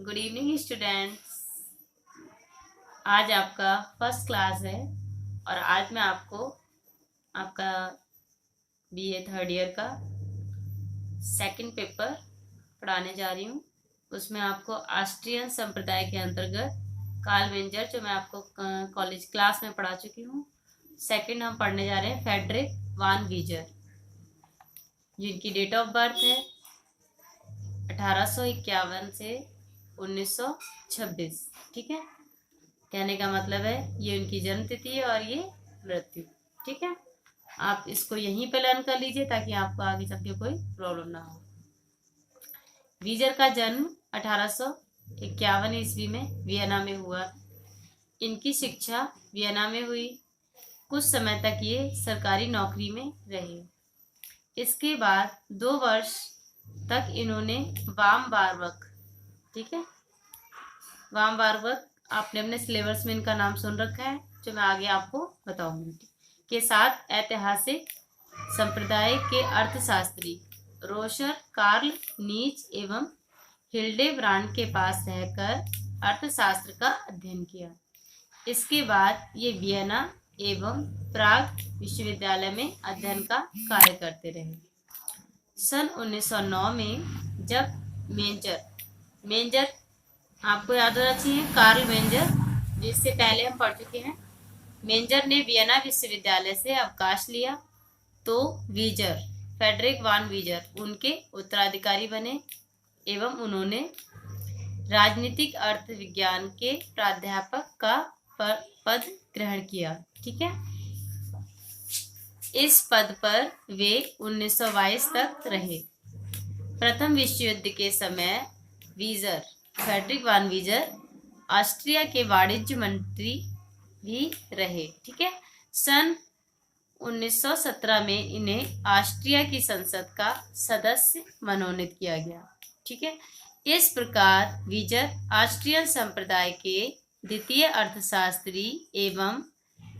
Good evening students. आज आपका first class है और आज मैं आपको आपका बीए थर्ड ईयर का सेकंड पेपर पढ़ाने जा रही हूँ। उसमें आपको ऑस्ट्रियन संप्रदाय के अंतर्गत कार्ल मेंजर, जो मैं आपको कॉलेज क्लास में पढ़ा चुकी हूँ, सेकंड हम पढ़ने जा रहे हैं फ्रेडरिक वान वीजर, जिनकी डेट ऑफ बर्थ है 1851 से 1926। ठीक है, कहने का मतलब है ये उनकी जन्म तिथि है और ये मृत्यु। ठीक है, आप इसको यहीं पे लर्न कर लीजिए ताकि आपको आगे चल के कोई प्रॉब्लम ना हो। वीजर का जन्म 1851 ईस्वी में वियना में हुआ। इनकी शिक्षा वियना में हुई। कुछ समय तक ये सरकारी नौकरी में रहे। इसके बाद 2 वर्ष तक इन्होंने वामबार्बक, ठीक है, वामबार्बक आपने अपने सिलेबस में इनका नाम सुन रखा है, जो मैं आगे आपको बताऊंगी, के साथ ऐतिहासिक संप्रदाय के अर्थशास्त्री रोशर कार्ल नीच एवं हिल्डेब्रांड के पास रहकर अर्थशास्त्र का अध्ययन किया। इसके बाद ये वियना एवं प्राग विश्वविद्यालय में अध्ययन का कार्य करते रहे। सन 1909 में जब मेंजर आपको याद होना चाहिए, कार्ल मेंजर, जिससे पहले हम पढ़ चुके हैं, मेंजर ने वियना विश्वविद्यालय से अवकाश लिया तो वीजर, फ्रेडरिक वान वीजर, उनके उत्तराधिकारी बने एवं उन्होंने राजनीतिक अर्थ विज्ञान के प्राध्यापक का पद ग्रहण किया। ठीक है, इस पद पर वे 1922 तक रहे। प्रथम विश्व युद्ध के समय फ्रेडरिक वान वीजर ऑस्ट्रिया के वाणिज्य मंत्री भी रहे। ठीक है, सन 1917 में इन्हें ऑस्ट्रिया की संसद का सदस्य मनोनीत किया गया। ठीक है, इस प्रकार वीजर ऑस्ट्रियन संप्रदाय के द्वितीय अर्थशास्त्री एवं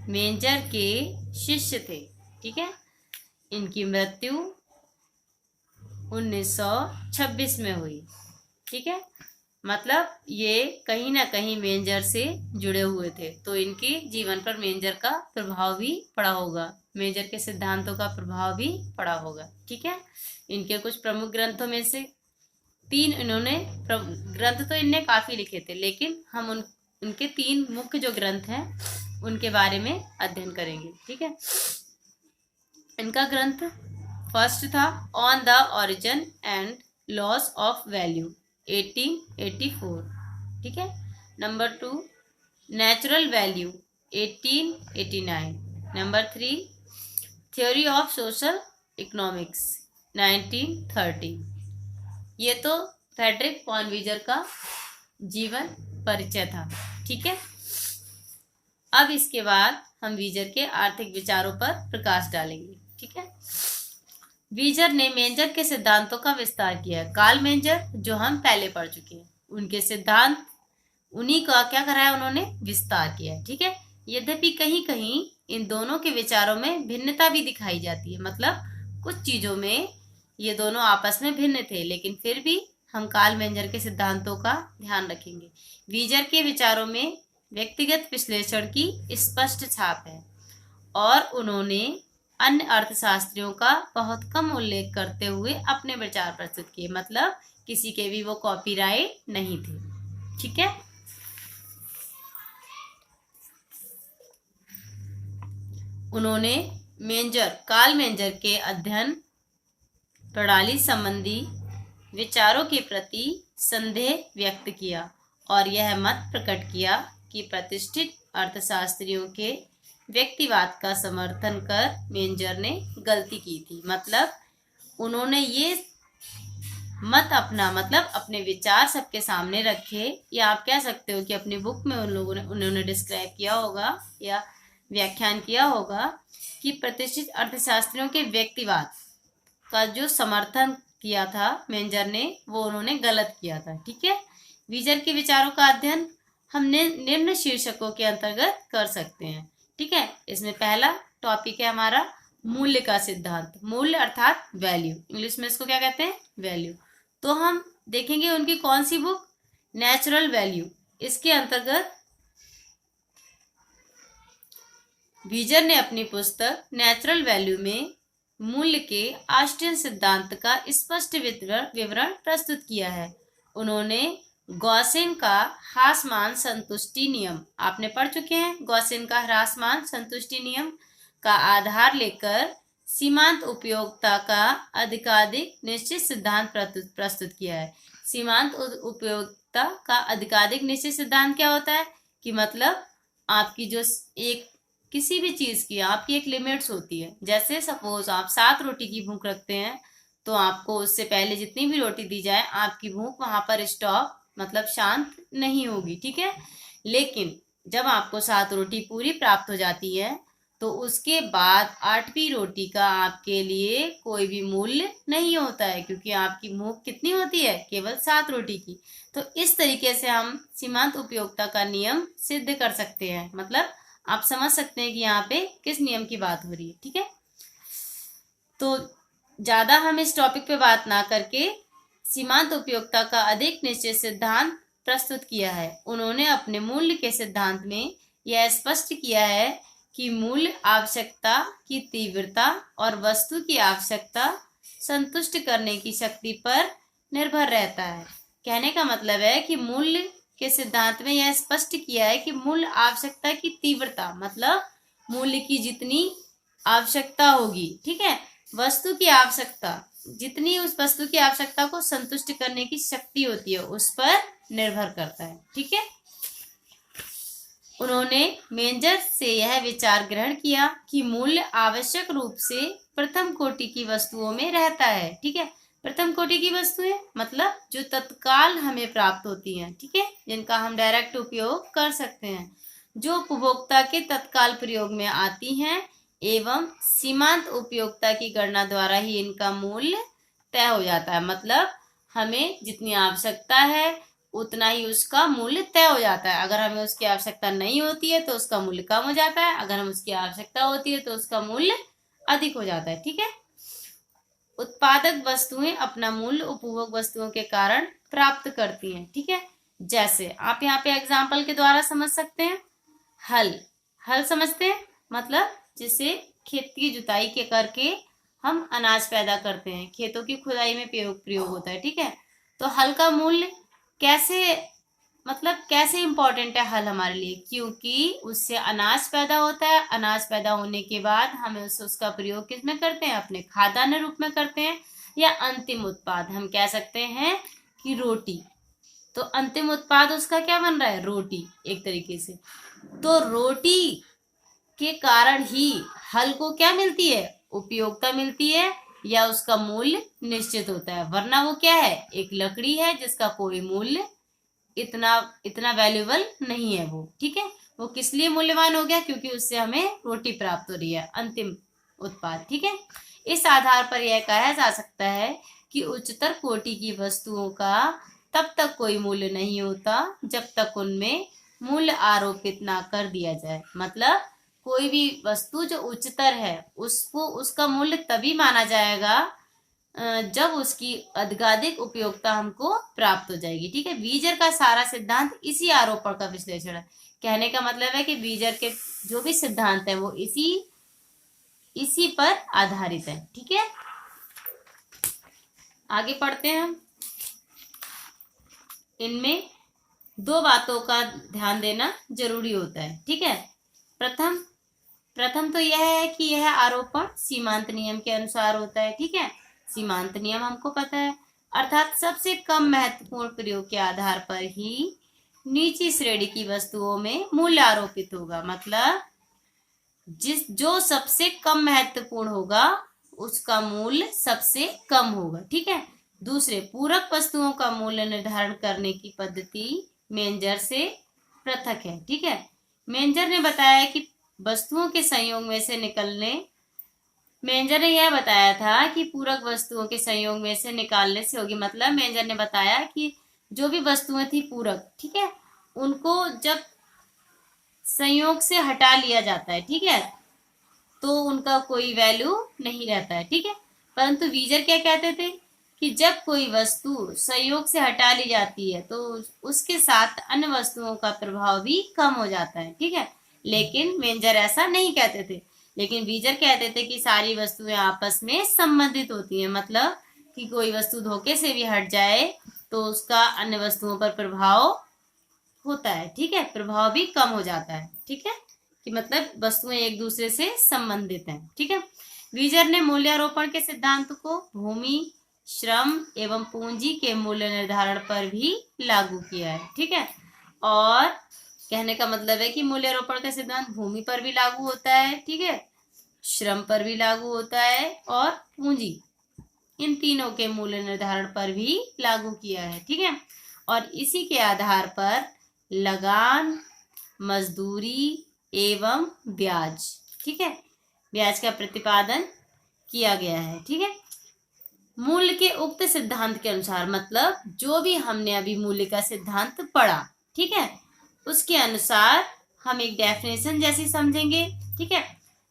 मेंजर के शिष्य थे। ठीक है, इनकी मृत्यु 1926 में हुई। ठीक है, मतलब ये कहीं ना कहीं मेंजर से जुड़े हुए थे, तो इनके जीवन पर मेंजर का प्रभाव भी पड़ा होगा, मेंजर के सिद्धांतों का प्रभाव भी पड़ा होगा। ठीक है, इनके कुछ प्रमुख ग्रंथों में से 3 इन्होंने ग्रंथ तो इनने काफी लिखे थे, लेकिन हम उनके 3 मुख्य जो ग्रंथ हैं उनके बारे में अध्ययन करेंगे। ठीक है, इनका ग्रंथ फर्स्ट था on the origin and loss of value 1884। ठीक है, number 2 natural value 1889। Number 3 theory of social economics 1930। ये तो फ्रेडरिक वान वीजर का जीवन परिचय था। ठीक है, अब इसके बाद हम वीजर के आर्थिक विचारों पर प्रकाश डालेंगे। ठीक है, वीजर ने मेंजर के सिद्धांतों का विस्तार किया। कार्ल मेंजर, जो हम पहले पढ़ चुके हैं, उनके सिद्धांत उन्हीं का क्या करा है, उन्होंने विस्तार किया है। ठीक है, यद्यपि कहीं कहीं इन दोनों के विचारों में भिन्नता भी दिखाई जाती है, मतलब कुछ चीजों में ये दोनों आपस में भिन्न थे, लेकिन फिर भी हम कार्ल मेंजर के सिद्धांतों का ध्यान रखेंगे। वीजर के विचारों में व्यक्तिगत विश्लेषण की स्पष्ट छाप है और उन्होंने अन्य अर्थशास्त्रियों का बहुत कम उल्लेख करते हुए अपने विचार प्रस्तुत किए, मतलब किसी के भी वो कॉपीराइट नहीं थे। ठीक है, उन्होंने कार्ल मेंजर के अध्ययन प्रणाली संबंधी विचारों के प्रति संदेह व्यक्त किया और यह मत प्रकट किया कि प्रतिष्ठित अर्थशास्त्रियों के व्यक्तिवाद का समर्थन कर मेंजर ने गलती की थी। मतलब उन्होंने ये मत अपने विचार सबके सामने रखे, या आप कह सकते हो कि अपनी बुक में उन्होंने डिस्क्राइब किया होगा या व्याख्यान किया होगा कि प्रतिष्ठित अर्थशास्त्रियों के व्यक्तिवाद का जो समर्थन किया था मेंजर ने, वो उन्होंने गलत किया था। ठीक है, वीजर के विचारों का अध्ययन हमने निम्न शीर्षकों के अंतर्गत कर सकते हैं। ठीक है, इसमें पहला टॉपिक है हमारा मूल्य का सिद्धांत। मूल्य अर्थात वैल्यू, इंग्लिश में इसको क्या कहते हैं, वैल्यू। तो हम देखेंगे उनकी कौन सी बुक, नेचुरल वैल्यू, इसके अंतर्गत बीजर ने अपनी पुस्तक नेचुरल वैल्यू में मूल्य के ऑस्टिन सिद्धांत का स्पष्ट विवरण प्रस्तुत किया है। उन्होंने गॉसेन का ह्रासमान संतुष्टि नियम, आपने पढ़ चुके हैं, गॉसेन का ह्रासमान संतुष्टि नियम का आधार लेकर सीमांत उपयोगिता का अधिकाधिक निश्चित सिद्धांत प्रस्तुत किया है। सीमांत उपयोगिता का अधिकाधिक निश्चित सिद्धांत क्या होता है कि मतलब आपकी जो एक किसी भी चीज की आपकी एक लिमिट्स होती है। जैसे सपोज आप 7 रोटी की भूख रखते हैं तो आपको उससे पहले जितनी भी रोटी दी जाए आपकी भूख वहां पर स्टॉप मतलब शांत नहीं होगी, ठीक है। लेकिन जब आपको 7 रोटी पूरी प्राप्त हो जाती है तो उसके बाद 8वीं रोटी का आपके लिए कोई भी मूल्य नहीं होता है, क्योंकि आपकी भूख कितनी होती है, केवल 7 रोटी की। तो इस तरीके से हम सीमांत उपयोगिता का नियम सिद्ध कर सकते हैं। मतलब आप समझ सकते हैं कि यहाँ पे किस नियम की बात हो रही है, ठीक है। तो ज्यादा हम इस टॉपिक पे बात ना करके सीमांत उपयोगिता का अधिक निश्चित सिद्धांत प्रस्तुत किया है। उन्होंने अपने मूल्य के सिद्धांत में यह स्पष्ट किया है कि मूल्य आवश्यकता की तीव्रता और वस्तु की आवश्यकता संतुष्ट करने की शक्ति पर निर्भर रहता है। कहने का मतलब है कि मूल्य के सिद्धांत में यह स्पष्ट किया है कि मूल्य आवश्यकता की तीव्रता मतलब मूल्य की जितनी आवश्यकता होगी, ठीक है, वस्तु की आवश्यकता जितनी उस वस्तु की आवश्यकता को संतुष्ट करने की शक्ति होती है उस पर निर्भर करता है, ठीक है। उन्होंने मेंजर से यह विचार ग्रहण किया कि मूल्य आवश्यक रूप से प्रथम कोटि की वस्तुओं में रहता है, ठीक है। प्रथम कोटि की वस्तुएं मतलब जो तत्काल हमें प्राप्त होती हैं, ठीक है, जिनका हम डायरेक्ट उपयोग कर सकते हैं, जो उपभोक्ता के तत्काल प्रयोग में आती हैं एवं सीमांत उपयोगिता की गणना द्वारा ही इनका मूल्य तय हो जाता है। मतलब हमें जितनी आवश्यकता है उतना ही उसका मूल्य तय हो जाता है। अगर हमें उसकी आवश्यकता नहीं होती है तो उसका मूल्य कम हो जाता है, अगर हम उसकी आवश्यकता होती है तो उसका मूल्य अधिक हो जाता है, ठीक है। उत्पादक वस्तुएं अपना मूल्य उपभोग वस्तुओं के कारण प्राप्त करती हैं, ठीक है। जैसे आप यहाँ पे एग्जाम्पल के द्वारा समझ सकते हैं। हल, हल समझते हैं, मतलब जिसे खेत की जुताई के करके हम अनाज पैदा करते हैं, खेतों की खुदाई में प्रयोग होता है, ठीक है। तो हल का मूल्य कैसे मतलब कैसे इंपॉर्टेंट है हल हमारे लिए, क्योंकि उससे अनाज पैदा होता है। अनाज पैदा होने के बाद हमें उसका प्रयोग किस में करते हैं, अपने खाद्यान्न रूप में करते हैं, या अंतिम उत्पाद हम कह सकते हैं कि रोटी। तो अंतिम उत्पाद उसका क्या बन रहा है, रोटी एक तरीके से। तो रोटी के कारण ही हल को क्या मिलती है, उपयोगिता मिलती है या उसका मूल्य निश्चित होता है, वरना वो क्या है, एक लकड़ी है जिसका कोई मूल्य इतना वैल्यूएबल नहीं है वो, ठीक है। वो किस लिए मूल्यवान हो गया, क्योंकि उससे हमें रोटी प्राप्त हो रही है, अंतिम उत्पाद, ठीक है। इस आधार पर यह कहा जा सकता है कि उच्चतर कोटि की वस्तुओं का तब तक कोई मूल्य नहीं होता जब तक उनमें मूल्य आरोपित ना कर दिया जाए। मतलब कोई भी वस्तु जो उच्चतर है उसको उसका मूल्य तभी माना जाएगा जब उसकी अधिकाधिक उपयोगिता हमको प्राप्त हो जाएगी, ठीक है। बीजर का सारा सिद्धांत इसी आरोपण का विश्लेषण है। कहने का मतलब है कि बीजर के जो भी सिद्धांत है वो इसी पर आधारित है, ठीक है। आगे पढ़ते हैं हम। इनमें 2 बातों का ध्यान देना जरूरी होता है, ठीक है। प्रथम तो यह है कि यह आरोपण सीमांत नियम के अनुसार होता है, ठीक है। सीमांत नियम हमको पता है, अर्थात सबसे कम महत्वपूर्ण प्रयोग के आधार पर ही नीची श्रेणी की वस्तुओं में मूल्य आरोपित होगा। मतलब जो सबसे कम महत्वपूर्ण होगा उसका मूल्य सबसे कम होगा, ठीक है। दूसरे, पूरक वस्तुओं का मूल्य निर्धारण करने की पद्धति मेंजर से पृथक है, ठीक है। मेंजर ने बताया कि वस्तुओं के संयोग में से निकलने मेंजर ने यह बताया था कि पूरक वस्तुओं के संयोग में से निकालने से होगी। मतलब मेंजर ने बताया कि जो भी वस्तुएं थी पूरक, ठीक है, उनको जब संयोग से हटा लिया जाता है, ठीक है, तो उनका कोई वैल्यू नहीं रहता है, ठीक है। परंतु वीजर क्या कहते थे कि जब कोई वस्तु संयोग से हटा ली जाती है तो उसके साथ अन्य वस्तुओं का प्रभाव भी कम हो जाता है, ठीक है। लेकिन मेंजर ऐसा नहीं कहते थे, लेकिन बीजर कहते थे कि सारी वस्तुएं आपस में संबंधित होती हैं। मतलब कि कोई वस्तु धोखे से भी हट जाए तो उसका अन्य वस्तुओं पर प्रभाव होता है, ठीक है, प्रभाव भी कम हो जाता है, ठीक है, कि मतलब वस्तुएं एक दूसरे से संबंधित हैं, ठीक है। बीजर ने मूल्यारोपण के सिद्धांत को भूमि, श्रम एवं पूंजी के मूल्य निर्धारण पर भी लागू किया है, ठीक है। और कहने का मतलब है कि मूल्यारोपण का सिद्धांत भूमि पर भी लागू होता है, ठीक है, श्रम पर भी लागू होता है और पूंजी, इन तीनों के मूल्य निर्धारण पर भी लागू किया है, ठीक है। और इसी के आधार पर लगान, मजदूरी एवं ब्याज, ठीक है, ब्याज का प्रतिपादन किया गया है, ठीक है। मूल्य के उक्त सिद्धांत के अनुसार, मतलब जो भी हमने अभी मूल्य का सिद्धांत पढ़ा, ठीक है, उसके अनुसार हम एक डेफिनेशन जैसी समझेंगे, ठीक है।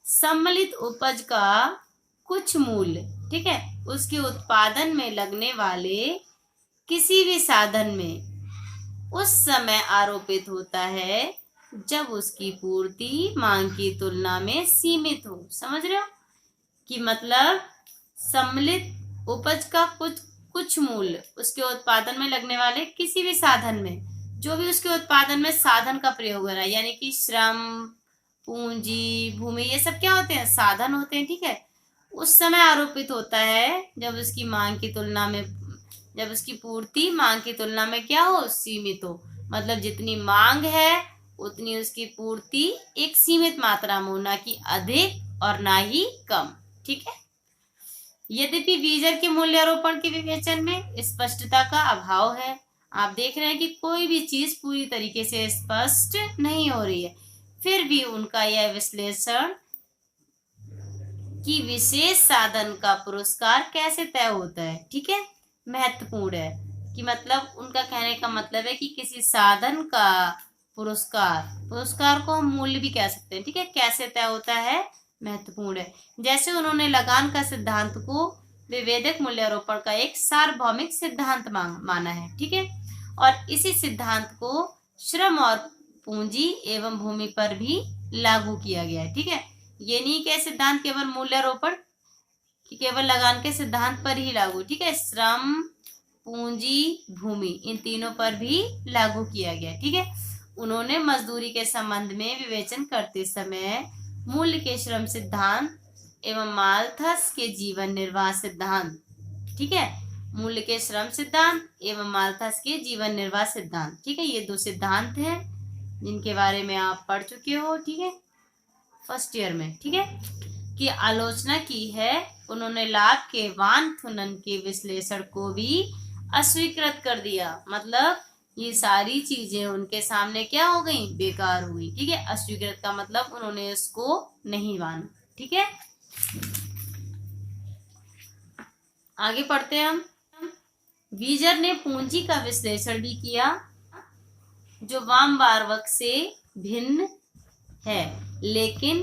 सम्मिलित उपज का कुछ मूल्य, ठीक है, उसके उत्पादन में लगने वाले किसी भी साधन में उस समय आरोपित होता है जब उसकी पूर्ति मांग की तुलना में सीमित हो। समझ रहे हो कि मतलब सम्मिलित उपज का कुछ मूल्य उसके उत्पादन में लगने वाले किसी भी साधन में, जो भी उसके उत्पादन में साधन का प्रयोग हो रहा है, यानी कि श्रम, पूंजी, भूमि, ये सब क्या होते हैं, साधन होते हैं, ठीक है, उस समय आरोपित होता है जब उसकी मांग की तुलना में, जब उसकी पूर्ति मांग की तुलना में क्या हो, सीमित हो। मतलब जितनी मांग है उतनी उसकी पूर्ति एक सीमित मात्रा में हो, ना कि अधिक और ना ही कम, ठीक है। यद्यपि बीजर के मूल्यारोपण के विवेचन में स्पष्टता का अभाव है। आप देख रहे हैं कि कोई भी चीज पूरी तरीके से स्पष्ट नहीं हो रही है, फिर भी उनका यह विश्लेषण कि विशेष साधन का पुरस्कार कैसे तय होता है, ठीक है, महत्वपूर्ण है। कि मतलब उनका कहने का मतलब है कि किसी साधन का पुरस्कार को हम मूल्य भी कह सकते हैं, ठीक है, कैसे तय होता है, महत्वपूर्ण है। जैसे उन्होंने लगान का सिद्धांत को विभेदक मूल्यारोपण का एक सार्वभौमिक सिद्धांत माना है, ठीक है, और इसी सिद्धांत को श्रम और पूंजी एवं भूमि पर भी लागू किया गया है, ठीक है। ये नहीं कि सिद्धांत केवल मूल्यारोपण कि केवल लगान के सिद्धांत पर ही लागू, ठीक है, श्रम, पूंजी, भूमि, इन तीनों पर भी लागू किया गया, ठीक है। उन्होंने मजदूरी के संबंध में विवेचन करते समय मूल्य के श्रम सिद्धांत एवं माल्थस के जीवन निर्वाह सिद्धांत, ठीक है, मूल्य के श्रम सिद्धांत एवं माल्थस के जीवन निर्वाह सिद्धांत, ठीक है, ये दो सिद्धांत हैं जिनके बारे में आप पढ़ चुके हो, ठीक है, फर्स्ट ईयर में, ठीक है, की आलोचना की है। उन्होंने लाभ के वानथुनन के विश्लेषण को भी अस्वीकृत कर दिया। मतलब ये सारी चीजें उनके सामने क्या हो गई, बेकार हो गई, ठीक है। अस्वीकृत का मतलब उन्होंने इसको नहीं माना, ठीक है। आगे पढ़ते हैं हम। बीजर ने पूंजी का विश्लेषण भी किया जो वामबारवक से भिन्न है, लेकिन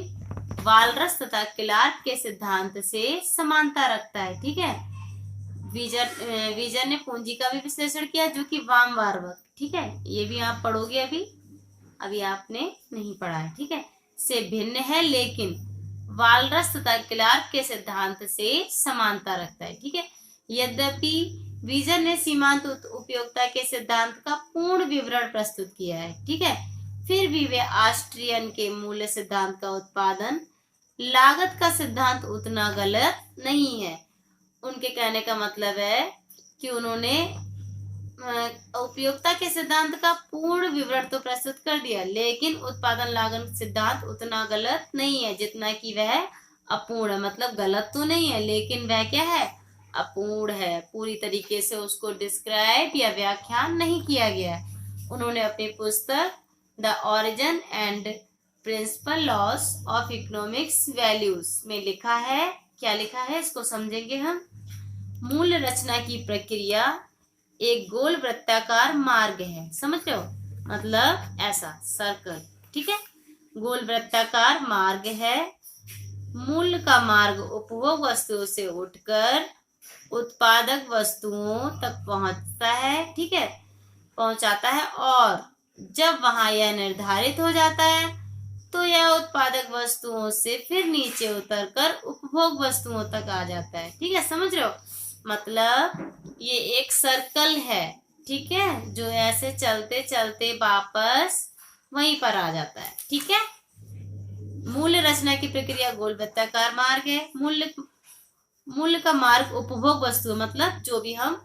वालरस तथा क्लार्क के सिद्धांत से समानता रखता है, ठीक है। बीजर ने पूंजी का भी विश्लेषण किया जो कि वामबारवक, ठीक है, ये भी आप पढ़ोगे, अभी आपने नहीं पढ़ा है, ठीक है, से भिन्न है, लेकिन वालरस तथा क्लार्क के सिद्धांत से समानता रखता है, ठीक है। यद्यपि बीजर ने सीमांत उपयोगिता के सिद्धांत का पूर्ण विवरण प्रस्तुत किया है, ठीक है, फिर भी वे ऑस्ट्रियन के मूल्य सिद्धांत का उत्पादन लागत का सिद्धांत उतना गलत नहीं है। उनके कहने का मतलब है कि उन्होंने उपयोगिता के सिद्धांत का पूर्ण विवरण तो प्रस्तुत कर दिया, लेकिन उत्पादन लागत सिद्धांत उतना गलत नहीं है जितना कि वह अपूर्ण है। मतलब गलत तो नहीं है, लेकिन वह क्या है, अपूर्ण है, पूरी तरीके से उसको डिस्क्राइब या व्याख्यान नहीं किया गया है। उन्होंने अपनी पुस्तक the origin and principle laws of economics values में लिखा है, क्या लिखा है इसको समझेंगे हम। मूल्य रचना की प्रक्रिया एक गोल वृत्ताकार मार्ग है, समझ रहे हो, मतलब ऐसा सर्कल, ठीक है, गोल वृत्ताकार मार्ग है। मूल्य का मार्ग उपभोग वस्तुओं से उठकर उत्पादक वस्तुओं तक पहुंचता है, ठीक है, पहुंचाता है, और जब वहां यह निर्धारित हो जाता है तो यह उत्पादक वस्तुओं से फिर नीचे उतरकर उपभोग वस्तुओं तक आ जाता है। ठीक है, समझ रहे हो? मतलब ये एक सर्कल है, ठीक है, जो ऐसे चलते चलते वापस वहीं पर आ जाता है। ठीक है, मूल्य रचना की प्रक्रिया गोल वृत्ताकार मार्ग है। मूल्य का मार्ग उपभोग वस्तु, मतलब जो भी हम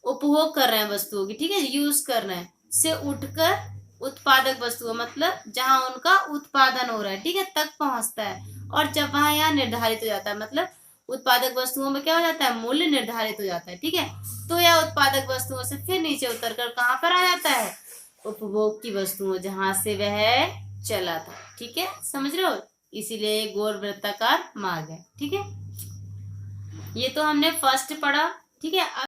उपभोग कर रहे हैं वस्तुओं की, ठीक है, यूज कर रहे हैं, से उठकर उत्पादक वस्तुओं, मतलब जहां उनका उत्पादन हो रहा है, ठीक है, तक पहुंचता है। और जब वहां यहाँ निर्धारित हो जाता है, मतलब उत्पादक वस्तुओं में क्या हो जाता है, मूल्य निर्धारित हो जाता है, ठीक है, तो यह उत्पादक वस्तुओं से फिर नीचे उतरकर कहां पर आ जाता है, उपभोग की वस्तुओं, जहां से वह चला था। ठीक है, समझ रहे हो? इसीलिए गोल वृत्ताकार मार्ग है। ठीक है, ये तो हमने फर्स्ट पढ़ा। ठीक है,